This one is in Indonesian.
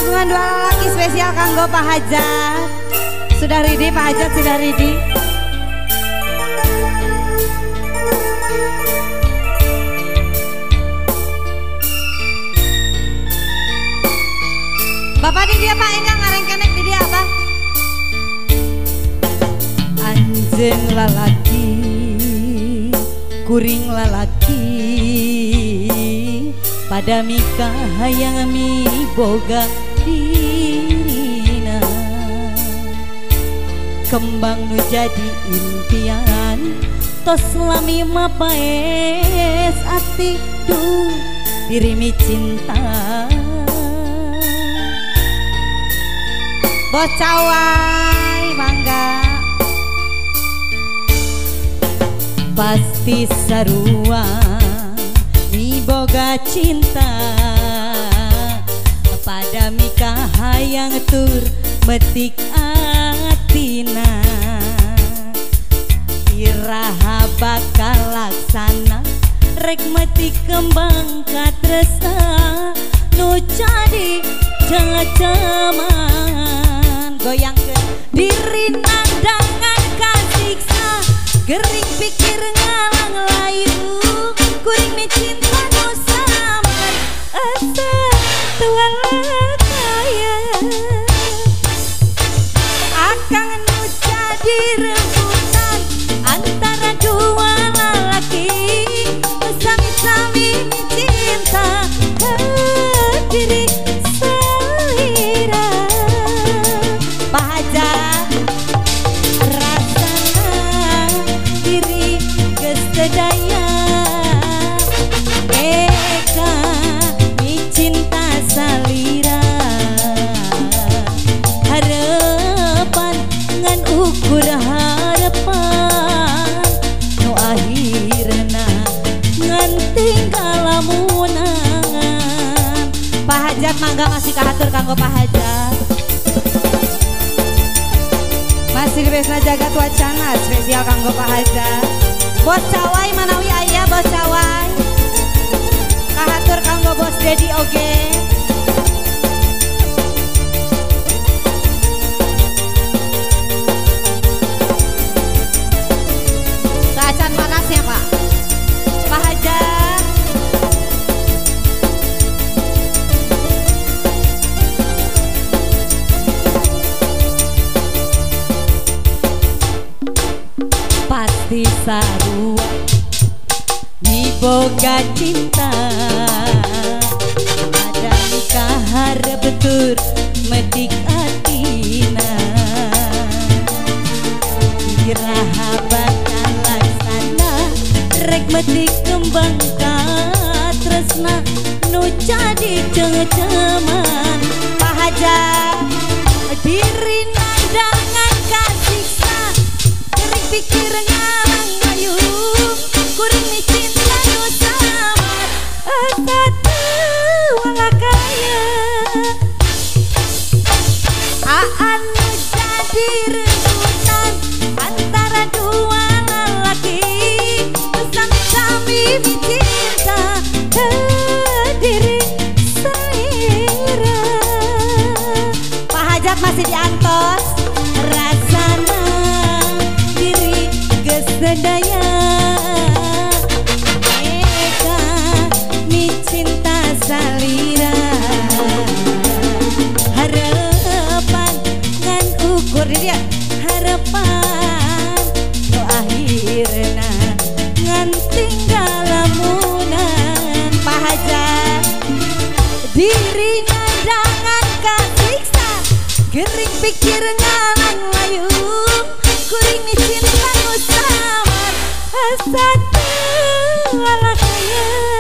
Kagungan dua laki spesial kanggo Pak Hajat. Sudah ready Pak Hajat, sudah ready. Bapak di dia Pak Enggang ngareng kenek di dia apa? Anjing lalaki, kuring lalaki, pada mika hayang mi boga dirina, kembang nu jadi impian, tos lami mapaes ati duh dirimi cinta. Bos cawai mangga pasti sarua mi boga cinta, pada mika hayang tur metik atina, iraha bakal laksana rek metik kembang katresna nu jadi jangan goyang ke diri nandangan kasiksa, gering pikir ngalang layu, kuring mi cinta nu samar asa tuala kaya, akang nu jadi rebutan antara dua lelaki, sami-sami mi cinta ke diri daya eka mi cinta salira, harapan ngan ukur harapan nu akhirna ngan tinggal lamunangan. Pak Hajat mangga masih kahatur kanggo Pak Hajat, masih Kresna Jagat Wacana spesial kanggo Pak Hajat. Bos cawai manawi ayah bos cawai, kahatur kanggo bos Dedi oge. Keacan panasnya Pak, Pak Hajat. Pasti sarua mi boga cinta, ada nikah harap betur metik atina, iraha bakal laksana rek metik kembang katresna nu jadi cengeceman. Pak Hajat diri nandangan kasiksa, gering pikir ngalang ayu, kuring mi cinta nu samar asa tuala kaya, aan nu jadi rebutan antara dua lelaki, sami-sami mi cinta ke diri selera. Pak Hajat masih diantos rasana diri kesedaya, eka mi cinta salira, harapan ngan ukur dia harapan nu akhirna ngan tinggal lamunan. Pak Hajat diri nandangan kasiksa, gering pikir ngalang layu, kuring mi cinta nu samar asa tuala kaya.